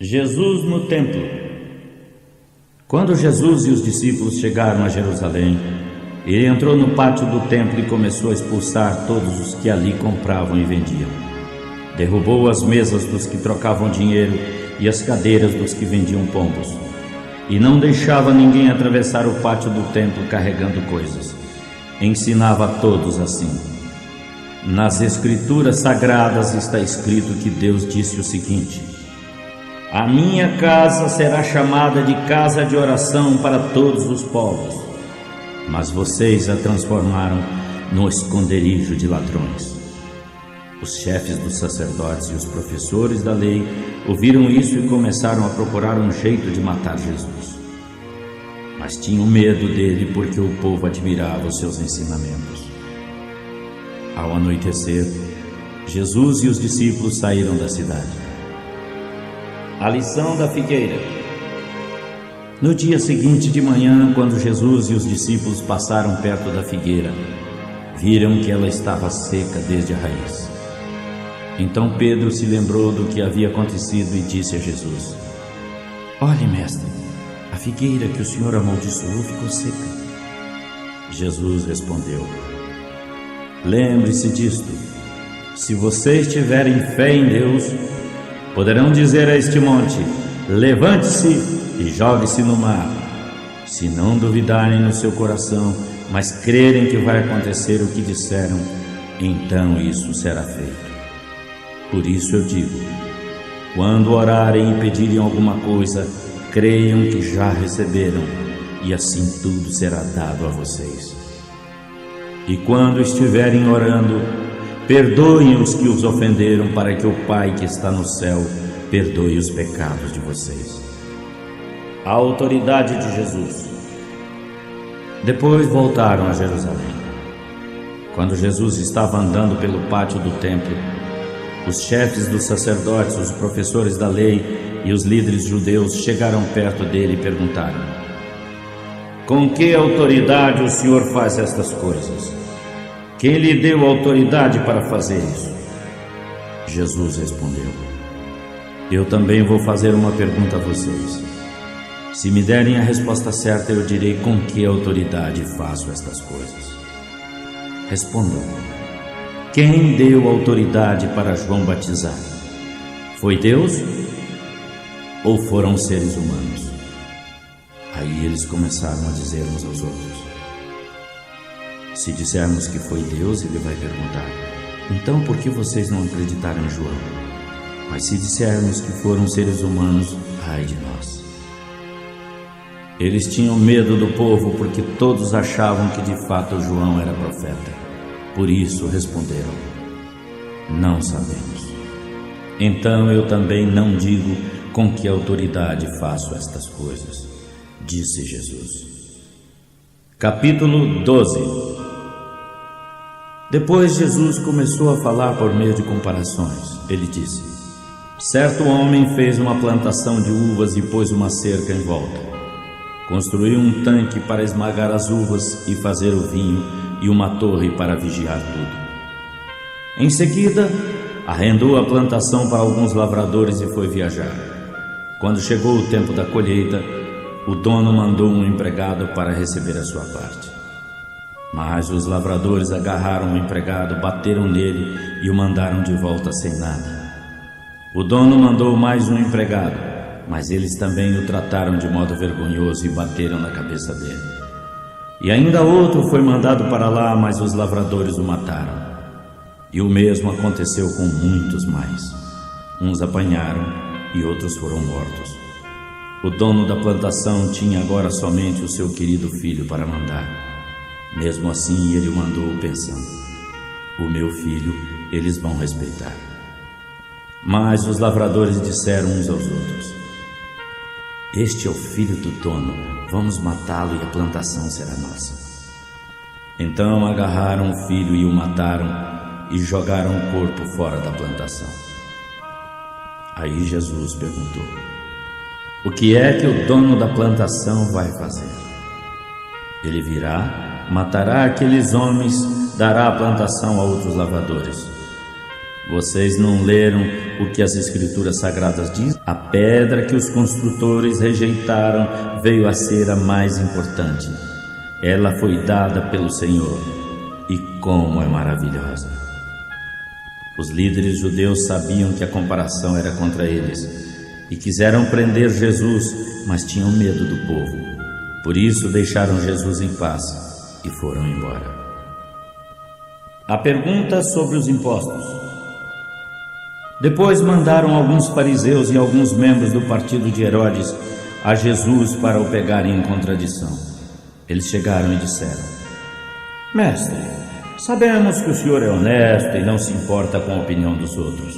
Jesus no templo. Quando Jesus e os discípulos chegaram a Jerusalém, ele entrou no pátio do templo e começou a expulsar todos os que ali compravam e vendiam. Derrubou as mesas dos que trocavam dinheiro e as cadeiras dos que vendiam pombos, e não deixava ninguém atravessar o pátio do templo carregando coisas. Ensinava a todos assim. Nas Escrituras Sagradas está escrito que Deus disse o seguinte: a minha casa será chamada de casa de oração para todos os povos, mas vocês a transformaram no esconderijo de ladrões. Os chefes dos sacerdotes e os professores da lei ouviram isso e começaram a procurar um jeito de matar Jesus. Mas tinham medo dele porque o povo admirava os seus ensinamentos. Ao anoitecer, Jesus e os discípulos saíram da cidade. A lição da figueira. No dia seguinte de manhã, quando Jesus e os discípulos passaram perto da figueira, viram que ela estava seca desde a raiz. Então Pedro se lembrou do que havia acontecido e disse a Jesus: olhe, mestre, a figueira que o Senhor amaldiçoou ficou seca. Jesus respondeu: lembre-se disto, se vocês tiverem fé em Deus, poderão dizer a este monte: levante-se e jogue-se no mar. Se não duvidarem no seu coração, mas crerem que vai acontecer o que disseram, então isso será feito. Por isso eu digo: quando orarem e pedirem alguma coisa, creiam que já receberam, e assim tudo será dado a vocês. E quando estiverem orando, perdoem os que os ofenderam, para que o Pai que está no céu perdoe os pecados de vocês. A autoridade de Jesus. Depois voltaram a Jerusalém. Quando Jesus estava andando pelo pátio do templo, os chefes dos sacerdotes, os professores da lei e os líderes judeus chegaram perto dele e perguntaram: com que autoridade o Senhor faz estas coisas? Quem lhe deu autoridade para fazer isso? Jesus respondeu: eu também vou fazer uma pergunta a vocês. Se me derem a resposta certa, eu direi com que autoridade faço estas coisas. Respondam: quem deu autoridade para João batizar? Foi Deus ou foram seres humanos? Aí eles começaram a dizer uns aos outros: se dissermos que foi Deus, ele vai perguntar: então por que vocês não acreditaram em João? Mas se dissermos que foram seres humanos, ai de nós. Eles tinham medo do povo porque todos achavam que de fato João era profeta. Por isso responderam: não sabemos. Então eu também não digo com que autoridade faço estas coisas, disse Jesus. Capítulo 12. Depois Jesus começou a falar por meio de comparações. Ele disse: certo homem fez uma plantação de uvas e pôs uma cerca em volta. Construiu um tanque para esmagar as uvas e fazer o vinho, e uma torre para vigiar tudo. Em seguida, arrendou a plantação para alguns lavradores e foi viajar. Quando chegou o tempo da colheita, o dono mandou um empregado para receber a sua parte. Mas os lavradores agarraram o empregado, bateram nele e o mandaram de volta sem nada. O dono mandou mais um empregado, mas eles também o trataram de modo vergonhoso e bateram na cabeça dele. E ainda outro foi mandado para lá, mas os lavradores o mataram. E o mesmo aconteceu com muitos mais. Uns apanharam e outros foram mortos. O dono da plantação tinha agora somente o seu querido filho para mandar. Mesmo assim, ele o mandou pensando: o meu filho eles vão respeitar. Mas os lavradores disseram uns aos outros: este é o filho do dono, vamos matá-lo e a plantação será nossa. Então agarraram o filho e o mataram e jogaram o corpo fora da plantação. Aí Jesus perguntou: o que é que o dono da plantação vai fazer? Ele virá, matará aqueles homens, dará a plantação a outros lavradores. Vocês não leram o que as Escrituras Sagradas dizem? A pedra que os construtores rejeitaram veio a ser a mais importante. Ela foi dada pelo Senhor. E como é maravilhosa! Os líderes judeus sabiam que a comparação era contra eles e quiseram prender Jesus, mas tinham medo do povo. Por isso deixaram Jesus em paz e foram embora. A pergunta sobre os impostos. Depois mandaram alguns fariseus e alguns membros do partido de Herodes a Jesus para o pegarem em contradição. Eles chegaram e disseram: Mestre, sabemos que o senhor é honesto e não se importa com a opinião dos outros.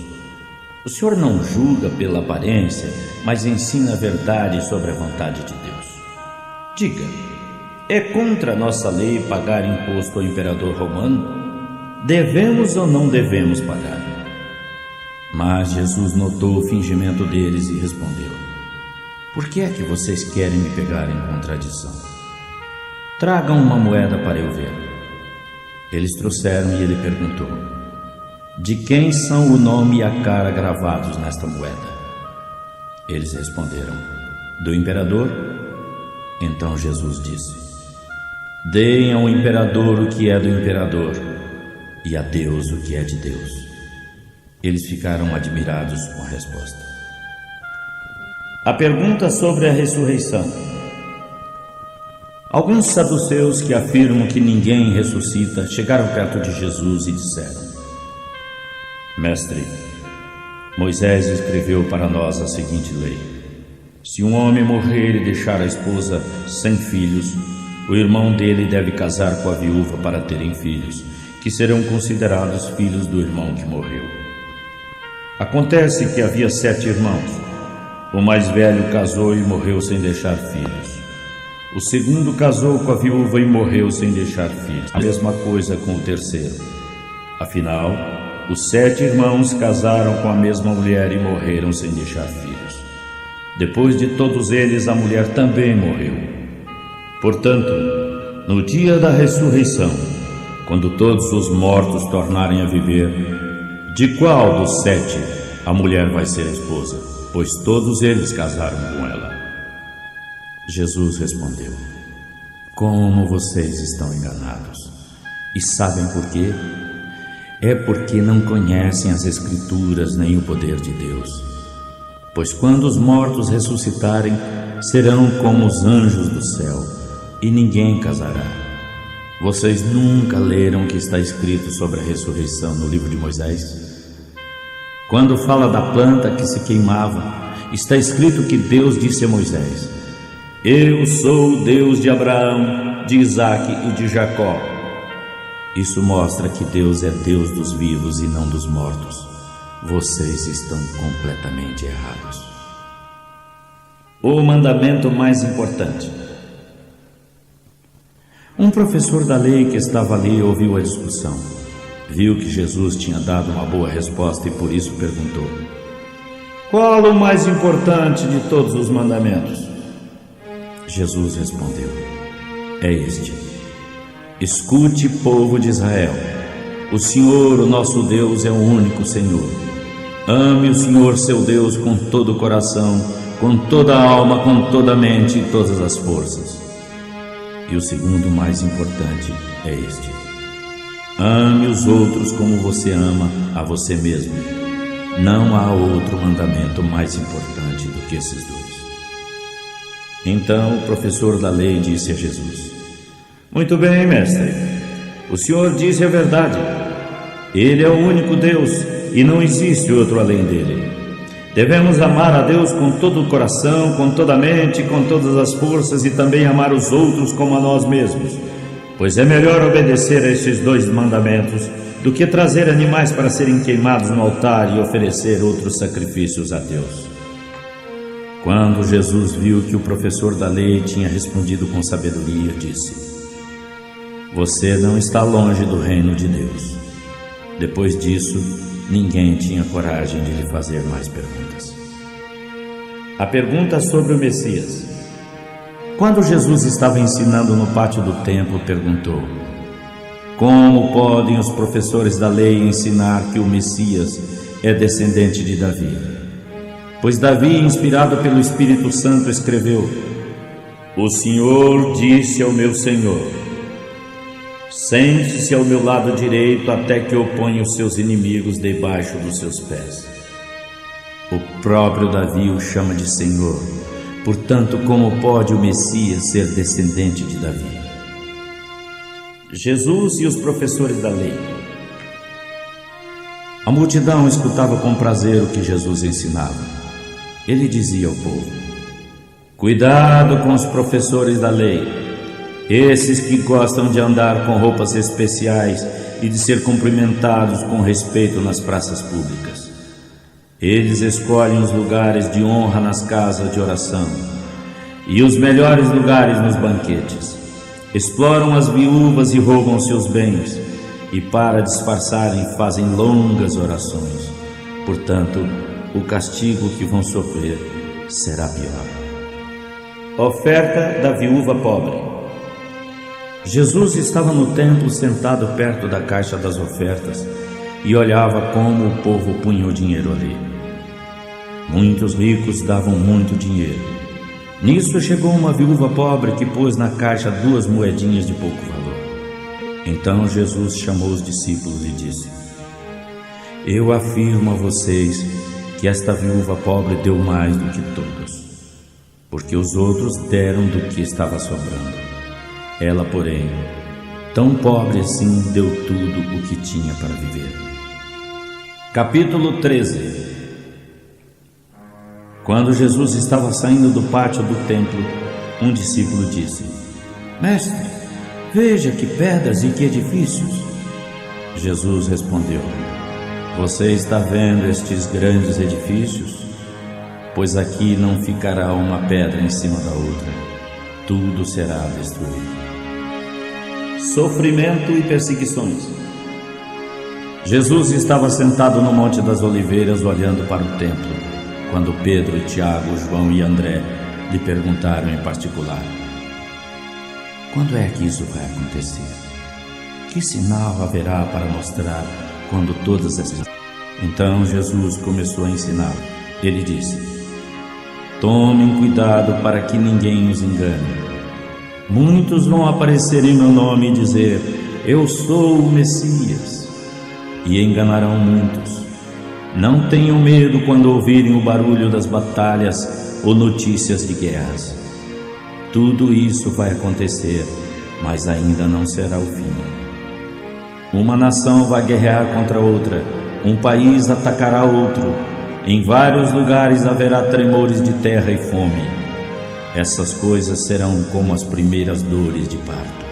O senhor não julga pela aparência, mas ensina a verdade sobre a vontade de Deus. Diga, é contra a nossa lei pagar imposto ao imperador romano? Devemos ou não devemos pagar? Mas Jesus notou o fingimento deles e respondeu: Por que é que vocês querem me pegar em contradição? Tragam uma moeda para eu ver. Eles trouxeram e ele perguntou: De quem são o nome e a cara gravados nesta moeda? Eles responderam: Do imperador. Então Jesus disse: Deem ao imperador o que é do imperador e a Deus o que é de Deus. Eles ficaram admirados com a resposta. A pergunta sobre a ressurreição. Alguns saduceus que afirmam que ninguém ressuscita chegaram perto de Jesus e disseram: Mestre, Moisés escreveu para nós a seguinte lei: se um homem morrer e deixar a esposa sem filhos, o irmão dele deve casar com a viúva para terem filhos, que serão considerados filhos do irmão que morreu. Acontece que havia 7 irmãos. O mais velho casou e morreu sem deixar filhos. O segundo casou com a viúva e morreu sem deixar filhos. A mesma coisa com o terceiro. Afinal, os 7 irmãos casaram com a mesma mulher e morreram sem deixar filhos. Depois de todos eles, a mulher também morreu. Portanto, no dia da ressurreição, quando todos os mortos tornarem a viver, de qual dos 7 a mulher vai ser esposa? Pois todos eles casaram com ela. Jesus respondeu: Como vocês estão enganados? E sabem por quê? É porque não conhecem as Escrituras nem o poder de Deus. Pois quando os mortos ressuscitarem, serão como os anjos do céu, e ninguém casará. Vocês nunca leram o que está escrito sobre a ressurreição no livro de Moisés? Quando fala da planta que se queimava, está escrito que Deus disse a Moisés: Eu sou o Deus de Abraão, de Isaque e de Jacó. Isso mostra que Deus é Deus dos vivos e não dos mortos. Vocês estão completamente errados. O mandamento mais importante. Um professor da lei que estava ali ouviu a discussão. Viu que Jesus tinha dado uma boa resposta e por isso perguntou: Qual o mais importante de todos os mandamentos? Jesus respondeu: É este: Escute, povo de Israel, o Senhor, o nosso Deus, é o único Senhor. Ame o Senhor seu Deus com todo o coração, com toda a alma, com toda a mente e todas as forças. E o segundo mais importante é este: ame os outros como você ama a você mesmo. Não há outro mandamento mais importante do que esses dois. Então o professor da lei disse a Jesus: Muito bem, mestre, o senhor disse a verdade. Ele é o único Deus e não existe outro além dele. Devemos amar a Deus com todo o coração, com toda a mente, com todas as forças e também amar os outros como a nós mesmos, pois é melhor obedecer a esses 2 mandamentos do que trazer animais para serem queimados no altar e oferecer outros sacrifícios a Deus. Quando Jesus viu que o professor da lei tinha respondido com sabedoria, disse: Você não está longe do reino de Deus. Depois disso, ninguém tinha coragem de lhe fazer mais perguntas. A pergunta sobre o Messias. Quando Jesus estava ensinando no pátio do templo, perguntou: Como podem os professores da lei ensinar que o Messias é descendente de Davi? Pois Davi, inspirado pelo Espírito Santo, escreveu: O Senhor disse ao meu Senhor: Sente-se ao meu lado direito até que eu ponha os seus inimigos debaixo dos seus pés. O próprio Davi o chama de Senhor. Portanto, como pode o Messias ser descendente de Davi? Jesus e os professores da lei. A multidão escutava com prazer o que Jesus ensinava. Ele dizia ao povo: Cuidado com os professores da lei, esses que gostam de andar com roupas especiais e de ser cumprimentados com respeito nas praças públicas. Eles escolhem os lugares de honra nas casas de oração e os melhores lugares nos banquetes. Exploram as viúvas e roubam seus bens, e para disfarçarem fazem longas orações. Portanto, o castigo que vão sofrer será pior. Oferta da viúva pobre. Jesus estava no templo sentado perto da caixa das ofertas e olhava como o povo punha o dinheiro ali. Muitos ricos davam muito dinheiro. Nisso chegou uma viúva pobre que pôs na caixa 2 moedinhas de pouco valor. Então Jesus chamou os discípulos e disse: Eu afirmo a vocês que esta viúva pobre deu mais do que todos, porque os outros deram do que estava sobrando. Ela, porém, tão pobre assim, deu tudo o que tinha para viver. Capítulo 13. Quando Jesus estava saindo do pátio do templo, um discípulo disse: Mestre, veja que pedras e que edifícios. Jesus respondeu: Você está vendo estes grandes edifícios? Pois aqui não ficará uma pedra em cima da outra, tudo será destruído. Sofrimento e perseguições. Jesus estava sentado no Monte das Oliveiras olhando para o templo, quando Pedro, Tiago, João e André lhe perguntaram em particular: Quando é que isso vai acontecer? Que sinal haverá para mostrar quando todas essas... Então Jesus começou a ensinar. Ele disse: Tomem cuidado para que ninguém os engane. Muitos vão aparecer em meu nome e dizer: Eu sou o Messias, e enganarão muitos. Não tenham medo quando ouvirem o barulho das batalhas ou notícias de guerras. Tudo isso vai acontecer, mas ainda não será o fim. Uma nação vai guerrear contra outra, um país atacará outro. Em vários lugares haverá tremores de terra e fome. Essas coisas serão como as primeiras dores de parto.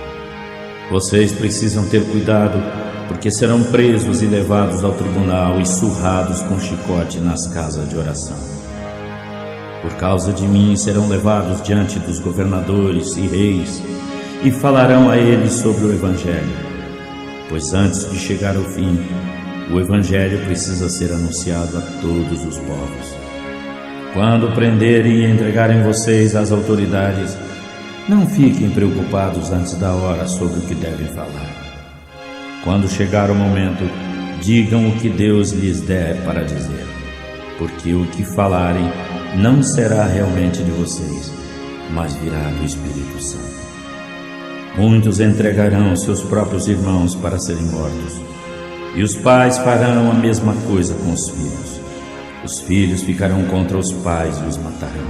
Vocês precisam ter cuidado, porque serão presos e levados ao tribunal e surrados com chicote nas casas de oração. Por causa de mim serão levados diante dos governadores e reis e falarão a eles sobre o Evangelho, pois antes de chegar ao fim, o Evangelho precisa ser anunciado a todos os povos. Quando prenderem e entregarem vocês às autoridades, não fiquem preocupados antes da hora sobre o que devem falar. Quando chegar o momento, digam o que Deus lhes der para dizer, porque o que falarem não será realmente de vocês, mas virá do Espírito Santo. Muitos entregarão seus próprios irmãos para serem mortos, e os pais farão a mesma coisa com os filhos. Os filhos ficarão contra os pais e os matarão.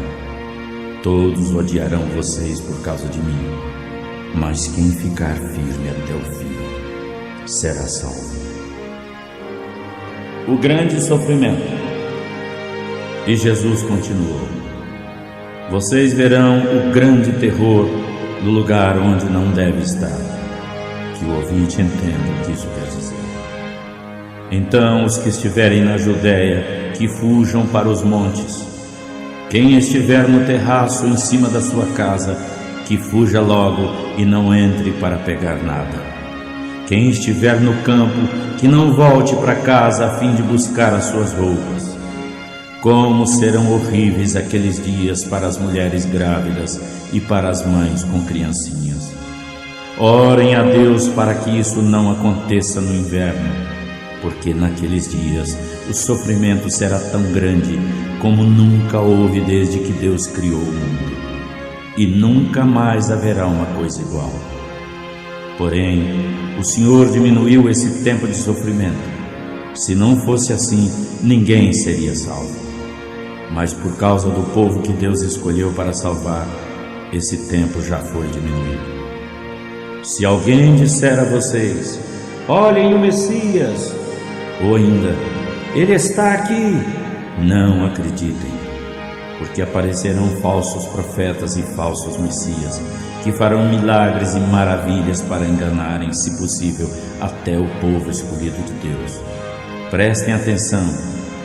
Todos odiarão vocês por causa de mim, mas quem ficar firme até o fim será salvo. O grande sofrimento. E Jesus continuou: Vocês verão o grande terror no lugar onde não deve estar. Que o ouvinte entenda o que isso quer dizer. Então os que estiverem na Judéia, que fujam para os montes. Quem estiver no terraço em cima da sua casa, que fuja logo e não entre para pegar nada. Quem estiver no campo, que não volte para casa a fim de buscar as suas roupas. Como serão horríveis aqueles dias para as mulheres grávidas e para as mães com criancinhas. Orem a Deus para que isso não aconteça no inverno, porque naqueles dias o sofrimento será tão grande como nunca houve desde que Deus criou o mundo, e nunca mais haverá uma coisa igual. Porém, o Senhor diminuiu esse tempo de sofrimento. Se não fosse assim, ninguém seria salvo. Mas por causa do povo que Deus escolheu para salvar, esse tempo já foi diminuído. Se alguém disser a vocês: olhem o Messias, ou ainda: ele está aqui, não acreditem, porque aparecerão falsos profetas e falsos messias, que farão milagres e maravilhas para enganarem, se possível, até o povo escolhido de Deus. Prestem atenção,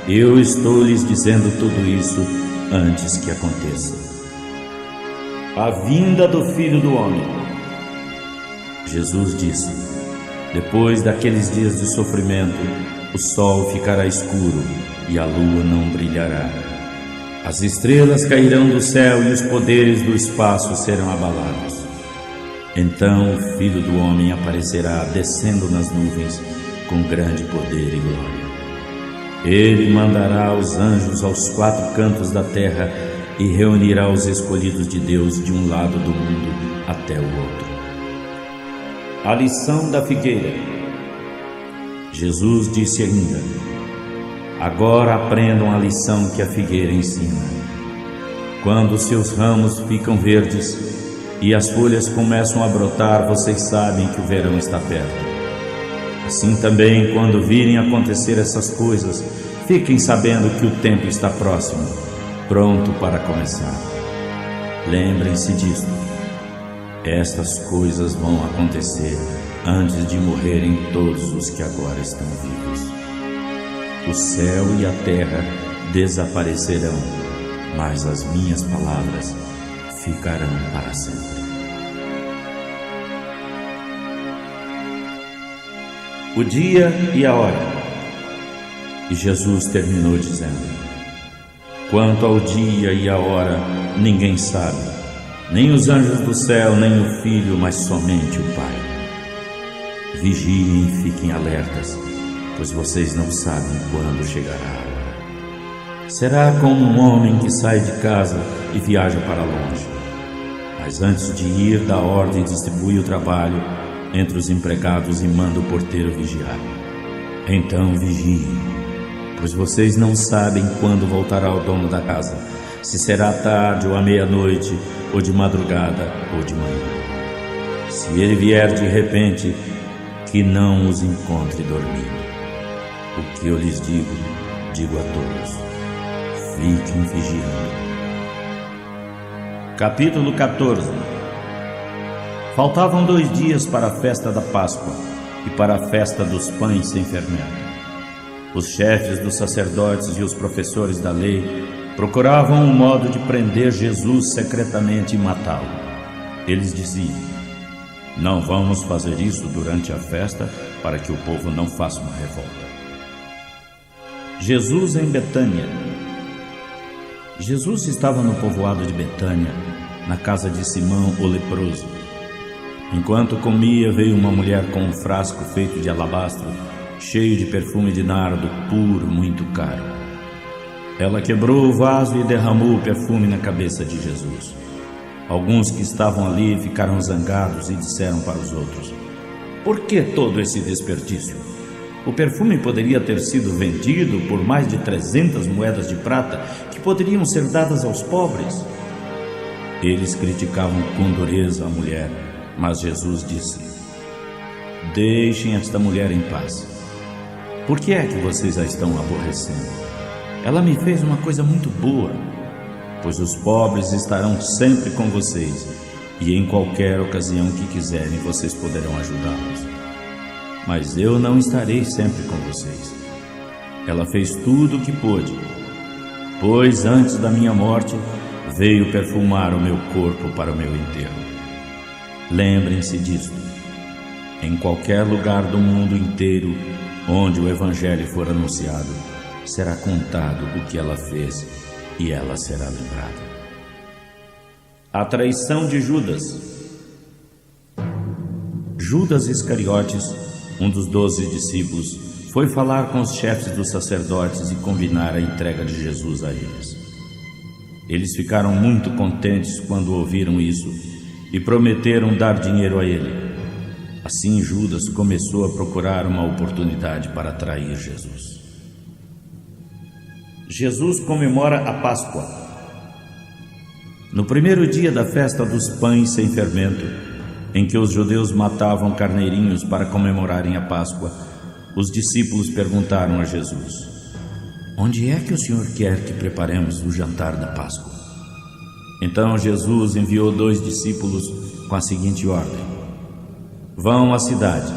eu estou lhes dizendo tudo isso antes que aconteça. A vinda do Filho do Homem. Jesus disse: depois daqueles dias de sofrimento, o sol ficará escuro e a lua não brilhará. As estrelas cairão do céu e os poderes do espaço serão abalados. Então o Filho do Homem aparecerá descendo nas nuvens com grande poder e glória. Ele mandará os anjos aos 4 cantos da terra e reunirá os escolhidos de Deus de um lado do mundo até o outro. A lição da figueira. Jesus disse ainda: agora aprendam a lição que a figueira ensina. Quando seus ramos ficam verdes e as folhas começam a brotar, vocês sabem que o verão está perto. Assim também, quando virem acontecer essas coisas, fiquem sabendo que o tempo está próximo, pronto para começar. Lembrem-se disto: estas coisas vão acontecer antes de morrerem todos os que agora estão vivos. O céu e a terra desaparecerão, mas as minhas palavras ficarão para sempre. O dia e a hora. E Jesus terminou dizendo: quanto ao dia e a hora, ninguém sabe, nem os anjos do céu, nem o Filho, mas somente o Pai. Vigiem e fiquem alertas, pois vocês não sabem quando chegará a hora. Será como um homem que sai de casa e viaja para longe, mas antes de ir dá ordem e distribui o trabalho entre os empregados e manda o porteiro vigiar. Então vigiem, pois vocês não sabem quando voltará o dono da casa, se será tarde ou à meia-noite, ou de madrugada ou de manhã. Se ele vier de repente, que não os encontre dormindo. O que eu lhes digo, digo a todos: fiquem vigiando. Capítulo 14. Faltavam 2 dias para a festa da Páscoa e para a festa dos pães sem fermento. Os chefes dos sacerdotes e os professores da lei procuravam um modo de prender Jesus secretamente e matá-lo. Eles diziam: não vamos fazer isso durante a festa para que o povo não faça uma revolta. Jesus em Betânia. Jesus estava no povoado de Betânia, na casa de Simão o leproso. Enquanto comia, veio uma mulher com um frasco feito de alabastro, cheio de perfume de nardo puro, muito caro. Ela quebrou o vaso e derramou o perfume na cabeça de Jesus. Alguns que estavam ali ficaram zangados e disseram para os outros: por que todo esse desperdício? O perfume poderia ter sido vendido por mais de 300 moedas de prata, que poderiam ser dadas aos pobres. Eles criticavam com dureza a mulher, mas Jesus disse: deixem esta mulher em paz. Por que é que vocês a estão aborrecendo? Ela me fez uma coisa muito boa, pois os pobres estarão sempre com vocês, e em qualquer ocasião que quiserem vocês poderão ajudá-los. Mas eu não estarei sempre com vocês. Ela fez tudo o que pôde, pois antes da minha morte veio perfumar o meu corpo para o meu enterro. Lembrem-se disto: em qualquer lugar do mundo inteiro onde o Evangelho for anunciado, será contado o que ela fez e ela será lembrada. A traição de Judas. Judas Iscariotes, um dos 12 discípulos, foi falar com os chefes dos sacerdotes e combinar a entrega de Jesus a eles. Eles ficaram muito contentes quando ouviram isso e prometeram dar dinheiro a ele. Assim Judas começou a procurar uma oportunidade para trair Jesus. Jesus comemora a Páscoa. No primeiro dia da festa dos pães sem fermento, em que os judeus matavam carneirinhos para comemorarem a Páscoa, os discípulos perguntaram a Jesus: onde é que o Senhor quer que preparemos o jantar da Páscoa? Então Jesus enviou 2 discípulos com a seguinte ordem: vão à cidade.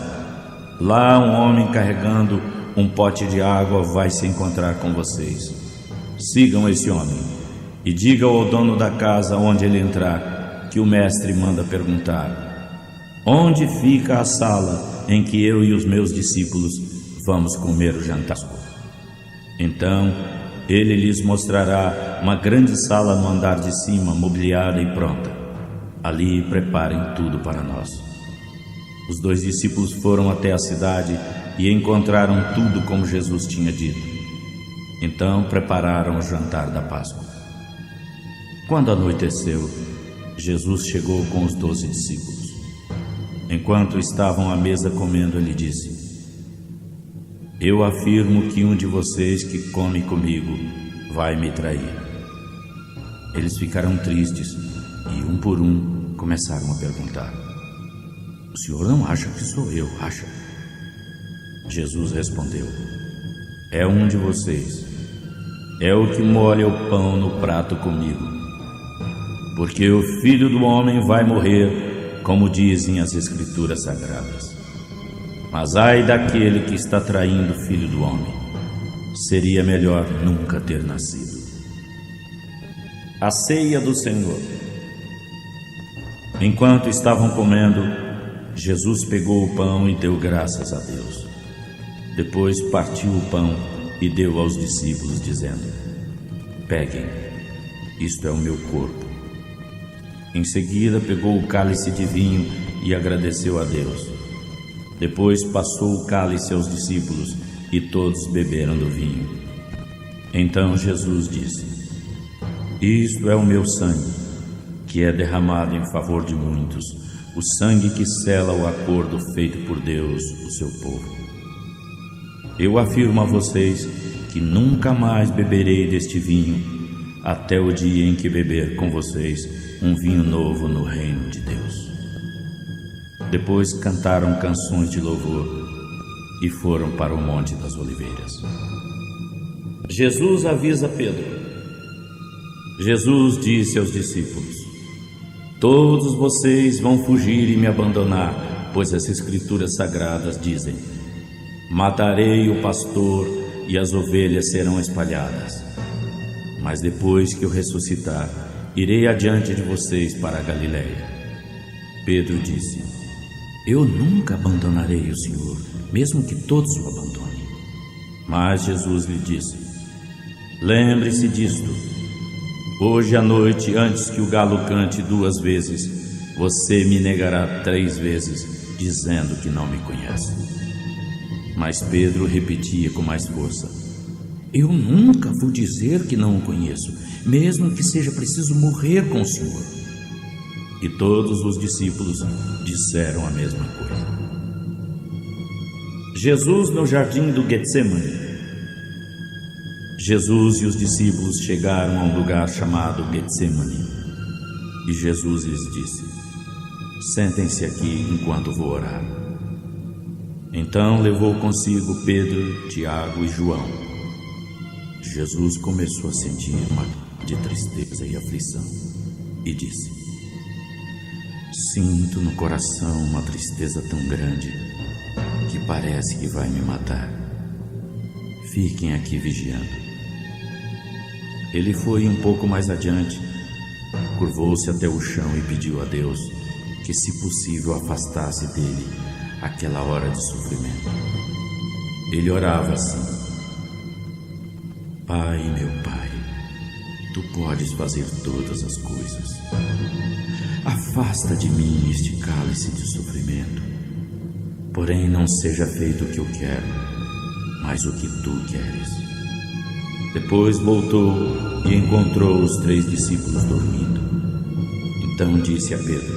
Lá um homem carregando um pote de água vai se encontrar com vocês. Sigam esse homem e digam ao dono da casa onde ele entrar que o mestre manda perguntar: onde fica a sala em que eu e os meus discípulos vamos comer o jantar? Então ele lhes mostrará uma grande sala no andar de cima, mobiliada e pronta. Ali preparem tudo para nós. Os 2 discípulos foram até a cidade e encontraram tudo como Jesus tinha dito. Então prepararam o jantar da Páscoa. Quando anoiteceu, Jesus chegou com os 12 discípulos. Enquanto estavam à mesa comendo, ele disse: eu afirmo que um de vocês que come comigo vai me trair. Eles ficaram tristes e, um por um, começaram a perguntar: o senhor não acha que sou eu, acha? Jesus respondeu: é um de vocês. É o que molha o pão no prato comigo. Porque o Filho do Homem vai morrer, como dizem as Escrituras Sagradas. Mas ai daquele que está traindo o Filho do Homem. Seria melhor nunca ter nascido. A ceia do Senhor. Enquanto estavam comendo, Jesus pegou o pão e deu graças a Deus. Depois partiu o pão e deu aos discípulos, dizendo: peguem, isto é o meu corpo. Em seguida pegou o cálice de vinho e agradeceu a Deus. Depois passou o cálice aos discípulos e todos beberam do vinho. Então Jesus disse: isto é o meu sangue, que é derramado em favor de muitos, o sangue que sela o acordo feito por Deus, o seu povo. Eu afirmo a vocês que nunca mais beberei deste vinho, até o dia em que beber com vocês um vinho novo no reino de Deus. Depois cantaram canções de louvor e foram para o Monte das Oliveiras. Jesus avisa Pedro. Jesus disse aos discípulos: todos vocês vão fugir e me abandonar, pois as Escrituras Sagradas dizem: matarei o pastor e as ovelhas serão espalhadas. Mas depois que eu ressuscitar, irei adiante de vocês para a Galiléia. Pedro disse: eu nunca abandonarei o Senhor, mesmo que todos o abandonem. Mas Jesus lhe disse: lembre-se disto: hoje à noite, antes que o galo cante 2 vezes, você me negará 3 vezes, dizendo que não me conhece. Mas Pedro repetia com mais força: eu nunca vou dizer que não o conheço, mesmo que seja preciso morrer com o Senhor. E todos os discípulos disseram a mesma coisa. Jesus no jardim do Getsemane. Jesus e os discípulos chegaram a um lugar chamado Getsemane. E Jesus lhes disse: sentem-se aqui enquanto vou orar. Então levou consigo Pedro, Tiago e João. Jesus começou a sentir uma de tristeza e aflição e disse: sinto no coração uma tristeza tão grande que parece que vai me matar. Fiquem aqui vigiando. Ele foi um pouco mais adiante, curvou-se até o chão e pediu a Deus que, se possível, afastasse dele aquela hora de sofrimento. Ele orava assim: Pai, meu Pai, Tu podes fazer todas as coisas. Afasta de mim este cálice de sofrimento. Porém, não seja feito o que eu quero, mas o que tu queres. Depois voltou e encontrou os 3 discípulos dormindo. Então disse a Pedro: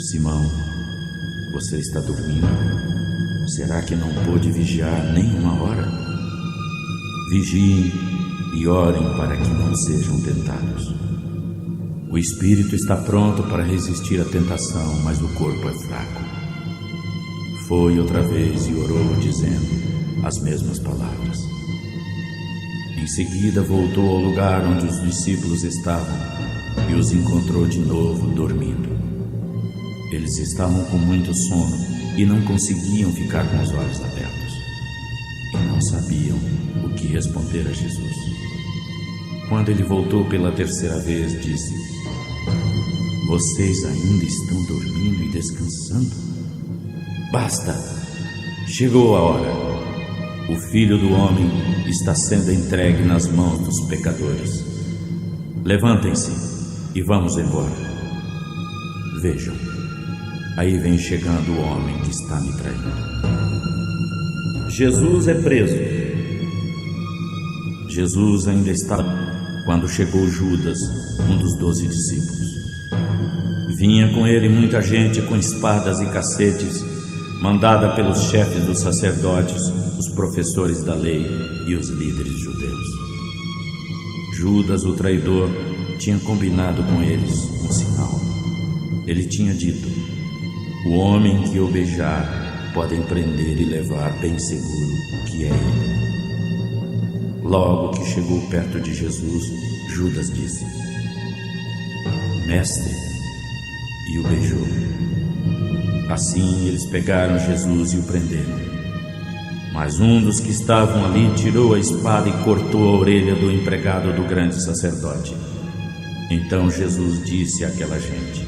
Simão, você está dormindo? Será que não pôde vigiar nem uma hora? Vigiem e orem para que não sejam tentados. O espírito está pronto para resistir à tentação, mas o corpo é fraco. Foi outra vez e orou, dizendo as mesmas palavras. Em seguida voltou ao lugar onde os discípulos estavam e os encontrou de novo dormindo. Eles estavam com muito sono e não conseguiam ficar com os olhos abertos. E não sabiam o que responder a Jesus. Quando ele voltou pela 3ª vez, disse: Vocês ainda estão dormindo e descansando? Basta! Chegou a hora. O Filho do Homem está sendo entregue nas mãos dos pecadores. Levantem-se e vamos embora. Vejam, aí vem chegando o homem que está me traindo. Jesus é preso. Jesus ainda estava quando chegou Judas, um dos 12 discípulos. Vinha com ele muita gente com espadas e cacetes, mandada pelos chefes dos sacerdotes, os professores da lei e os líderes judeus. Judas, o traidor, tinha combinado com eles um sinal. Ele tinha dito: o homem que eu beijar podem prender e levar bem seguro que é ele. Logo que chegou perto de Jesus, Judas disse: Mestre, e o beijou. Assim eles pegaram Jesus e o prenderam. Mas um dos que estavam ali tirou a espada e cortou a orelha do empregado do grande sacerdote. Então Jesus disse àquela gente: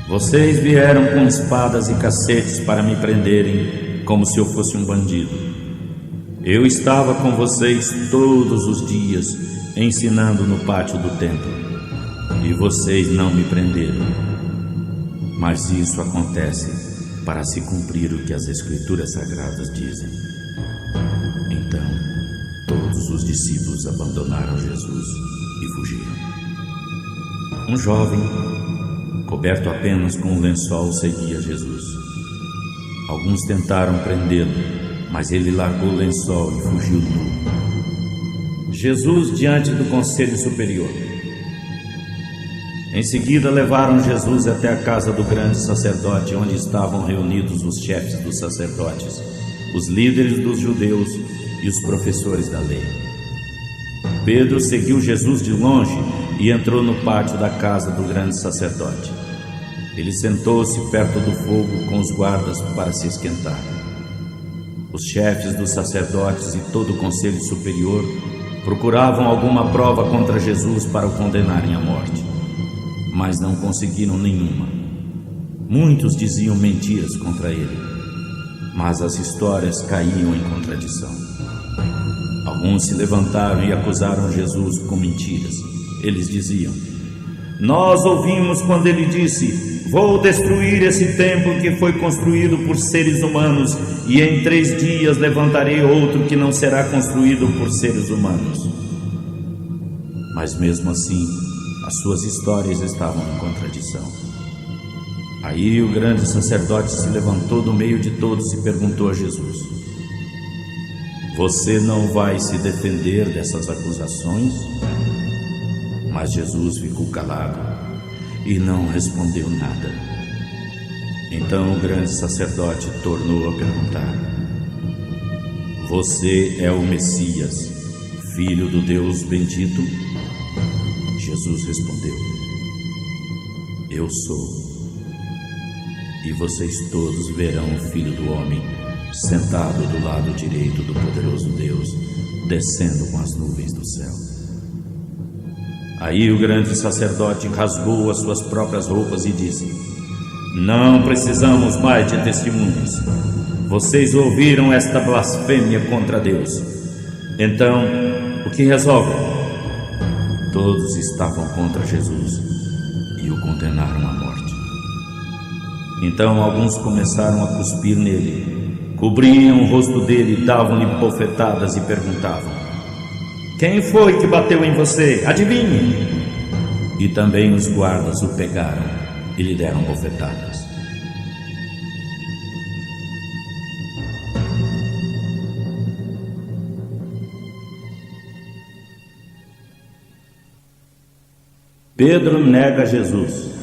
Vocês vieram com espadas e cacetes para me prenderem, como se eu fosse um bandido. Eu estava com vocês todos os dias, ensinando no pátio do templo, e vocês não me prenderam. Mas isso acontece para se cumprir o que as Escrituras Sagradas dizem. Então, todos os discípulos abandonaram Jesus e fugiram. Um jovem, coberto apenas com um lençol, seguia Jesus. Alguns tentaram prendê-lo, mas ele largou o lençol e fugiu nu. Jesus diante do Conselho Superior. Em seguida levaram Jesus até a casa do grande sacerdote, onde estavam reunidos os chefes dos sacerdotes, os líderes dos judeus e os professores da lei. Pedro seguiu Jesus de longe e entrou no pátio da casa do grande sacerdote. Ele sentou-se perto do fogo com os guardas para se esquentar. Os chefes dos sacerdotes e todo o conselho superior procuravam alguma prova contra Jesus para o condenarem à morte, mas não conseguiram nenhuma. Muitos diziam mentiras contra ele, mas as histórias caíam em contradição. Alguns se levantaram e acusaram Jesus com mentiras. Eles diziam: Nós ouvimos quando ele disse: Vou destruir esse templo que foi construído por seres humanos, e em 3 dias levantarei outro que não será construído por seres humanos. Mas mesmo assim, as suas histórias estavam em contradição. Aí o grande sacerdote se levantou do meio de todos e perguntou a Jesus: Você não vai se defender dessas acusações? Mas Jesus ficou calado e não respondeu nada. Então o grande sacerdote tornou a perguntar: Você é o Messias, filho do Deus bendito? Jesus respondeu: Eu sou. E vocês todos verão o Filho do Homem sentado do lado direito do poderoso Deus, descendo com as nuvens do céu. Aí o grande sacerdote rasgou as suas próprias roupas e disse: Não precisamos mais de testemunhas. Vocês ouviram esta blasfêmia contra Deus. Então, o que resolvem? Todos estavam contra Jesus e o condenaram à morte. Então alguns começaram a cuspir nele, cobriam o rosto dele, davam-lhe bofetadas e perguntavam: quem foi que bateu em você? Adivinhe! E também os guardas o pegaram e lhe deram bofetadas. Pedro nega Jesus.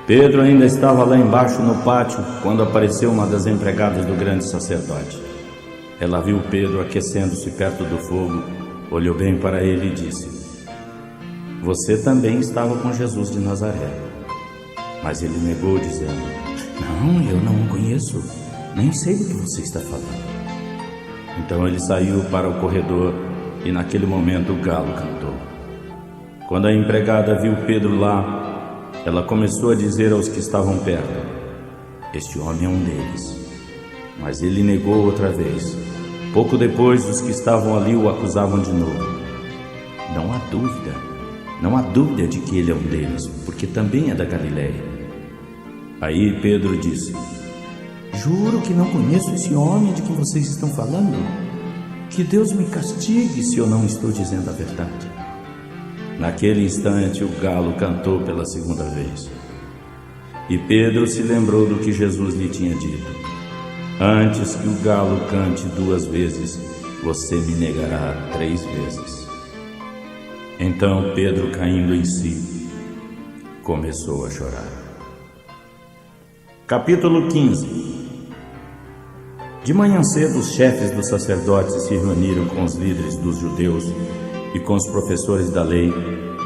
Pedro ainda estava lá embaixo no pátio quando apareceu uma das empregadas do grande sacerdote. Ela viu Pedro aquecendo-se perto do fogo, olhou bem para ele e disse: você também estava com Jesus de Nazaré. Mas ele negou, dizendo: não, eu não o conheço, nem sei do que você está falando. Então ele saiu para o corredor e naquele momento o galo cantou. Quando a empregada viu Pedro lá, ela começou a dizer aos que estavam perto: este homem é um deles. Mas ele negou outra vez. Pouco depois, os que estavam ali o acusavam de novo. Não há dúvida de que ele é um deles, porque também é da Galileia. Aí Pedro disse: juro que não conheço esse homem de que vocês estão falando. Que Deus me castigue se eu não estou dizendo a verdade. Naquele instante o galo cantou pela segunda vez. E Pedro se lembrou do que Jesus lhe tinha dito: antes que o galo cante 2 vezes, você me negará 3 vezes. Então Pedro, caindo em si, começou a chorar. Capítulo 15. De manhã cedo, os chefes dos sacerdotes se reuniram com os líderes dos judeus e com os professores da lei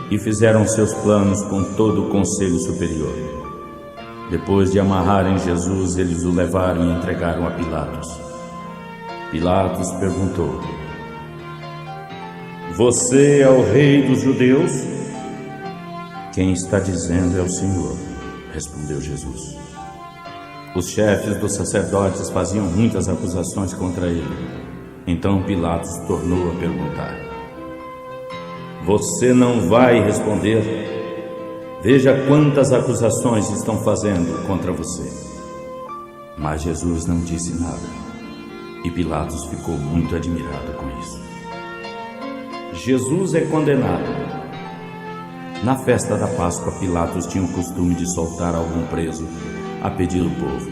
e fizeram seus planos com todo o conselho superior. Depois de amarrarem Jesus, eles o levaram e entregaram a Pilatos. Pilatos perguntou: você é o rei dos judeus? Quem está dizendo é o Senhor, respondeu Jesus. Os chefes dos sacerdotes faziam muitas acusações contra ele. Então Pilatos tornou a perguntar: você não vai responder? Veja quantas acusações estão fazendo contra você. Mas Jesus não disse nada, e Pilatos ficou muito admirado com isso. Jesus é condenado. Na festa da Páscoa, Pilatos tinha o costume de soltar algum preso a pedir do povo.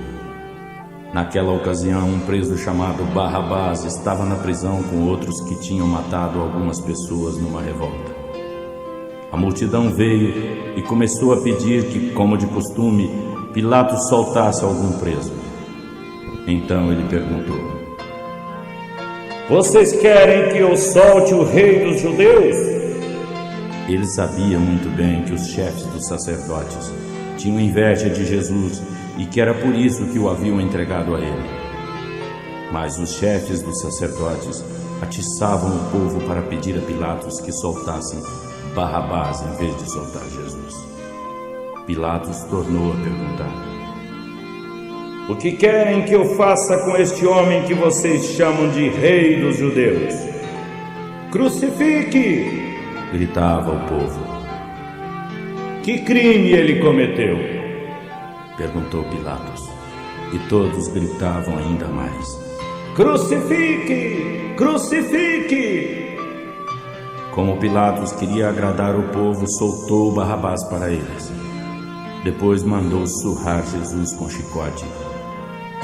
Naquela ocasião, um preso chamado Barrabás estava na prisão com outros que tinham matado algumas pessoas numa revolta. A multidão veio e começou a pedir que, como de costume, Pilatos soltasse algum preso. Então ele perguntou: vocês querem que eu solte o rei dos judeus? Ele sabia muito bem que os chefes dos sacerdotes tinham inveja de Jesus e que era por isso que o haviam entregado a ele. Mas os chefes dos sacerdotes atiçavam o povo para pedir a Pilatos que soltasse Barrabás em vez de soltar Jesus. Pilatos tornou a perguntar: o que querem que eu faça com este homem que vocês chamam de rei dos judeus? Crucifique! Gritava o povo. Que crime ele cometeu? Perguntou Pilatos. E todos gritavam ainda mais: crucifique! Crucifique! Como Pilatos queria agradar o povo, soltou Barrabás para eles. Depois mandou surrar Jesus com chicote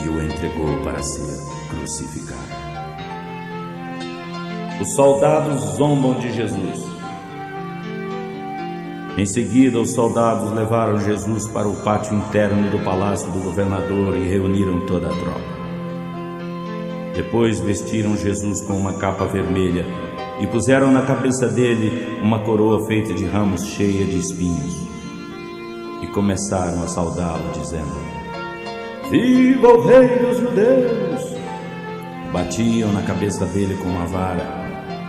e o entregou para ser crucificado. Os soldados zombam de Jesus. Em seguida, os soldados levaram Jesus para o pátio interno do palácio do governador e reuniram toda a tropa. Depois vestiram Jesus com uma capa vermelha e puseram na cabeça dele uma coroa feita de ramos cheia de espinhos. E começaram a saudá-lo, dizendo: viva o rei dos judeus! Batiam na cabeça dele com uma vara,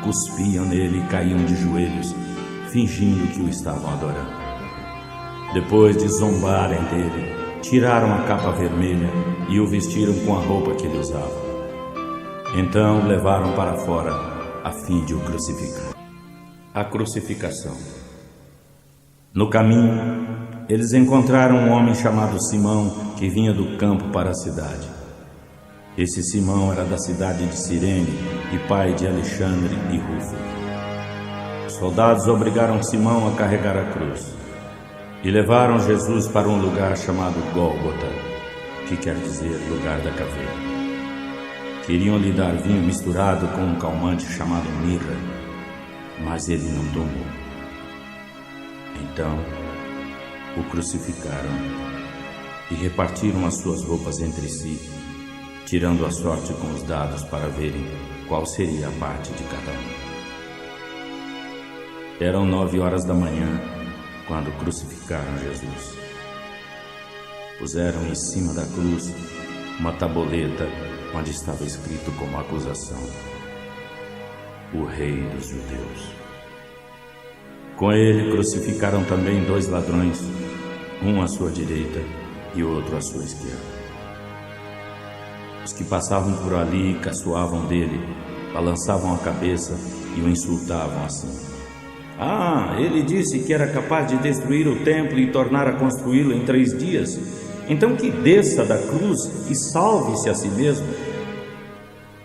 cuspiam nele e caíam de joelhos, fingindo que o estavam adorando. Depois de zombarem dele, tiraram a capa vermelha e o vestiram com a roupa que ele usava. Então o levaram para fora a fim de o crucificar. A crucificação. No caminho, eles encontraram um homem chamado Simão, que vinha do campo para a cidade. Esse Simão era da cidade de Cirene e pai de Alexandre e Rufo. Os soldados obrigaram Simão a carregar a cruz e levaram Jesus para um lugar chamado Gólgota, que quer dizer lugar da caveira. Queriam lhe dar vinho misturado com um calmante chamado mirra, mas ele não tomou. Então o crucificaram e repartiram as suas roupas entre si, tirando a sorte com os dados para verem qual seria a parte de cada um. Eram 9 horas da manhã quando crucificaram Jesus. Puseram em cima da cruz uma tabuleta onde estava escrito como acusação: o Rei dos Judeus. Com ele crucificaram também 2 ladrões, um à sua direita e outro à sua esquerda. Os que passavam por ali caçoavam dele, balançavam a cabeça e o insultavam assim: ele disse que era capaz de destruir o templo e tornar a construí-lo em 3 dias. Então que desça da cruz e salve-se a si mesmo.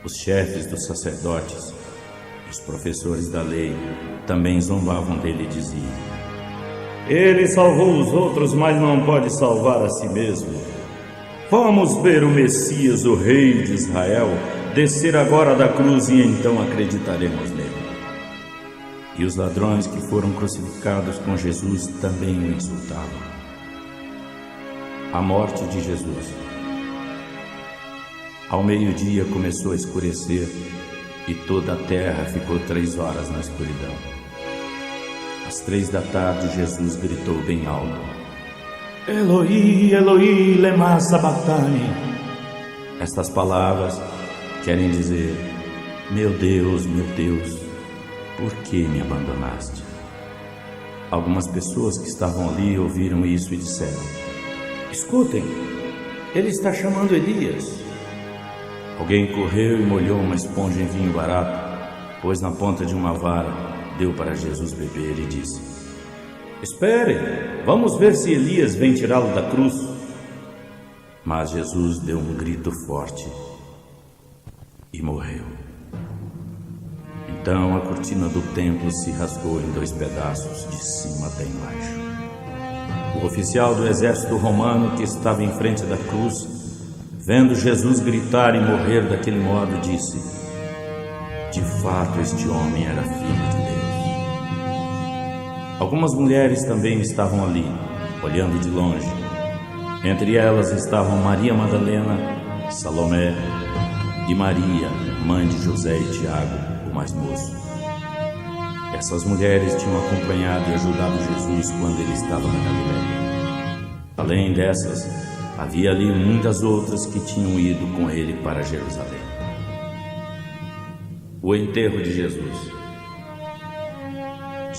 Os chefes dos sacerdotes, os professores da lei, também zombavam dele e diziam: ele salvou os outros, mas não pode salvar a si mesmo. Vamos ver o Messias, o Rei de Israel, descer agora da cruz e então acreditaremos nele. E os ladrões que foram crucificados com Jesus também o insultavam. A morte de Jesus. Ao meio-dia começou a escurecer e toda a terra ficou 3 horas na escuridão. Às 3 da tarde, Jesus gritou bem alto: Eloi, Eloi, lema sabachthani. Estas palavras querem dizer: meu Deus, por que me abandonaste? Algumas pessoas que estavam ali ouviram isso e disseram: escutem, ele está chamando Elias. Alguém correu e molhou uma esponja em vinho barato, pôs na ponta de uma vara, deu para Jesus beber e disse: esperem, vamos ver se Elias vem tirá-lo da cruz. Mas Jesus deu um grito forte e morreu. Então a cortina do templo se rasgou em 2 pedaços, de cima até embaixo. O oficial do exército romano que estava em frente da cruz, vendo Jesus gritar e morrer daquele modo, disse: de fato este homem era filho de Deus. Algumas mulheres também estavam ali, olhando de longe. Entre elas estavam Maria Madalena, Salomé e Maria, mãe de José e Tiago, o mais moço. Essas mulheres tinham acompanhado e ajudado Jesus quando ele estava na Galileia. Além dessas, havia ali muitas outras que tinham ido com ele para Jerusalém. O enterro de Jesus.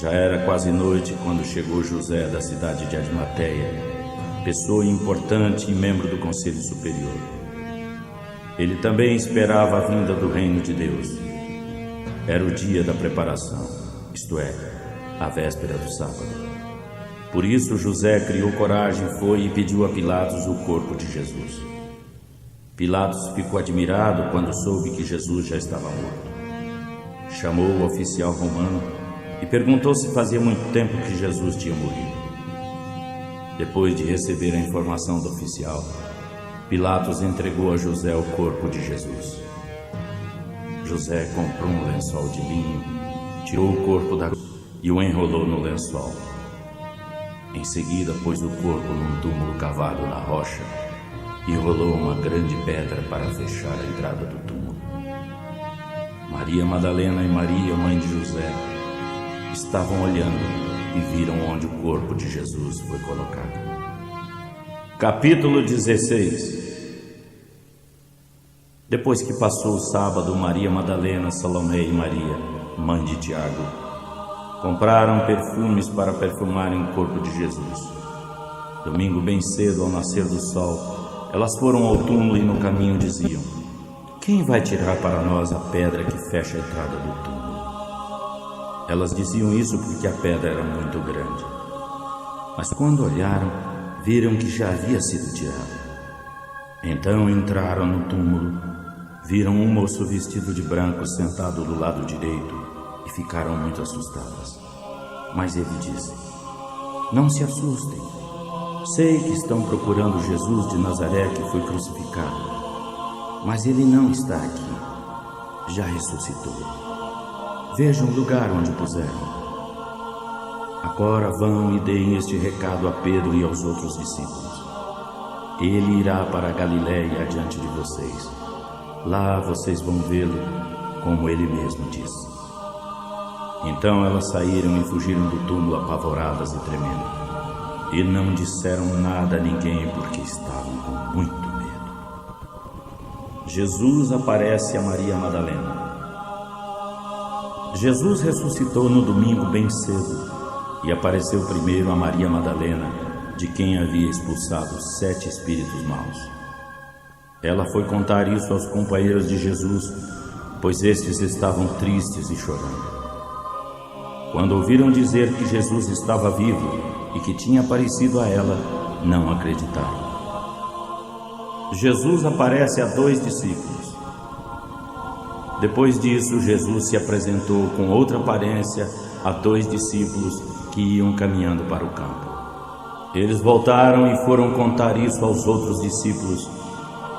Já era quase noite quando chegou José da cidade de Arimateia, pessoa importante e membro do Conselho Superior. Ele também esperava a vinda do reino de Deus. Era o dia da preparação, isto é, a véspera do sábado. Por isso José criou coragem, foi e pediu a Pilatos o corpo de Jesus. Pilatos ficou admirado quando soube que Jesus já estava morto. Chamou o oficial romano e perguntou se fazia muito tempo que Jesus tinha morrido. Depois de receber a informação do oficial, Pilatos entregou a José o corpo de Jesus. José comprou um lençol de linho, tirou o corpo da cruz e o enrolou no lençol. Em seguida, pôs o corpo num túmulo cavado na rocha e rolou uma grande pedra para fechar a entrada do túmulo. Maria Madalena e Maria, mãe de José, estavam olhando e viram onde o corpo de Jesus foi colocado. Capítulo 16. Depois que passou o sábado, Maria Madalena, Salomé e Maria, mãe de Tiago, compraram perfumes para perfumarem o corpo de Jesus. Domingo bem cedo, ao nascer do sol, elas foram ao túmulo e no caminho diziam: quem vai tirar para nós a pedra que fecha a entrada do túmulo? Elas diziam isso porque a pedra era muito grande. Mas quando olharam, viram que já havia sido tirado. Então entraram no túmulo, viram um moço vestido de branco sentado do lado direito e ficaram muito assustadas. Mas ele disse: "Não se assustem. Sei que estão procurando Jesus de Nazaré que foi crucificado. Mas ele não está aqui. Já ressuscitou. Vejam o lugar onde o puseram. Agora vão e deem este recado a Pedro e aos outros discípulos. Ele irá para a Galiléia adiante de vocês. Lá vocês vão vê-lo, como ele mesmo disse." Então elas saíram e fugiram do túmulo apavoradas e tremendo. E não disseram nada a ninguém porque estavam com muito medo. Jesus aparece a Maria Madalena. Jesus ressuscitou no domingo bem cedo e apareceu primeiro a Maria Madalena, de quem havia expulsado 7 espíritos maus. Ela foi contar isso aos companheiros de Jesus, pois estes estavam tristes e chorando. Quando ouviram dizer que Jesus estava vivo e que tinha aparecido a ela, não acreditaram. Jesus aparece a 2 discípulos. Depois disso, Jesus se apresentou com outra aparência a 2 discípulos que iam caminhando para o campo. Eles voltaram e foram contar isso aos outros discípulos,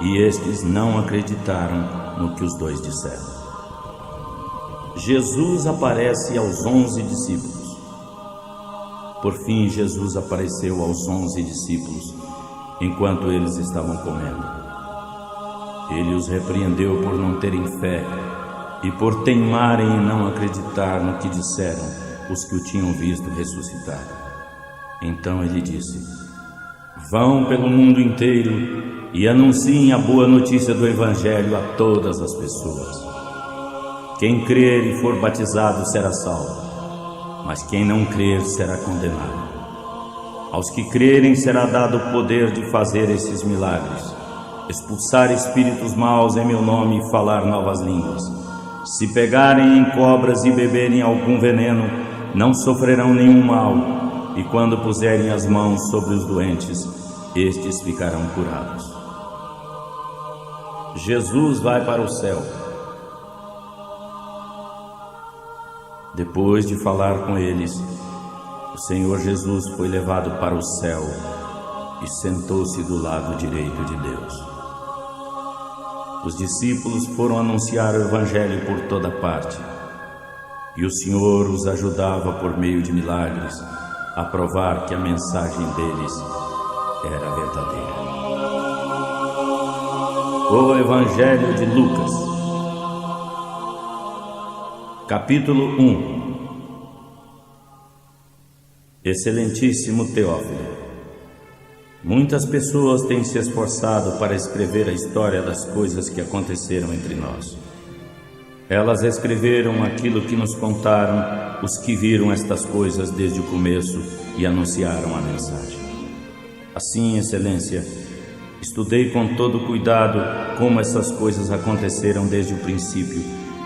e estes não acreditaram no que os 2 disseram. Jesus aparece aos 11 discípulos. Por fim, Jesus apareceu aos 11 discípulos, enquanto eles estavam comendo. Ele os repreendeu por não terem fé e por teimarem em não acreditar no que disseram os que o tinham visto ressuscitar. Então ele disse: "Vão pelo mundo inteiro e anunciem a boa notícia do Evangelho a todas as pessoas. Quem crer e for batizado será salvo, mas quem não crer será condenado. Aos que crerem será dado o poder de fazer esses milagres, expulsar espíritos maus em meu nome e falar novas línguas. Se pegarem em cobras e beberem algum veneno, não sofrerão nenhum mal, e quando puserem as mãos sobre os doentes, estes ficarão curados." Jesus vai para o céu. Depois de falar com eles, o Senhor Jesus foi levado para o céu e sentou-se do lado direito de Deus. Os discípulos foram anunciar o Evangelho por toda parte, e o Senhor os ajudava por meio de milagres a provar que a mensagem deles era verdadeira. O Evangelho de Lucas, capítulo 1. Excelentíssimo Teófilo, muitas pessoas têm se esforçado para escrever a história das coisas que aconteceram entre nós. Elas escreveram aquilo que nos contaram os que viram estas coisas desde o começo e anunciaram a mensagem. Assim, Excelência, estudei com todo cuidado como essas coisas aconteceram desde o princípio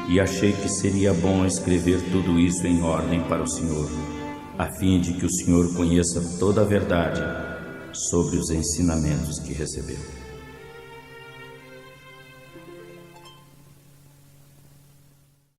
e achei que seria bom escrever tudo isso em ordem para o Senhor, a fim de que o Senhor conheça toda a verdade sobre os ensinamentos que recebeu.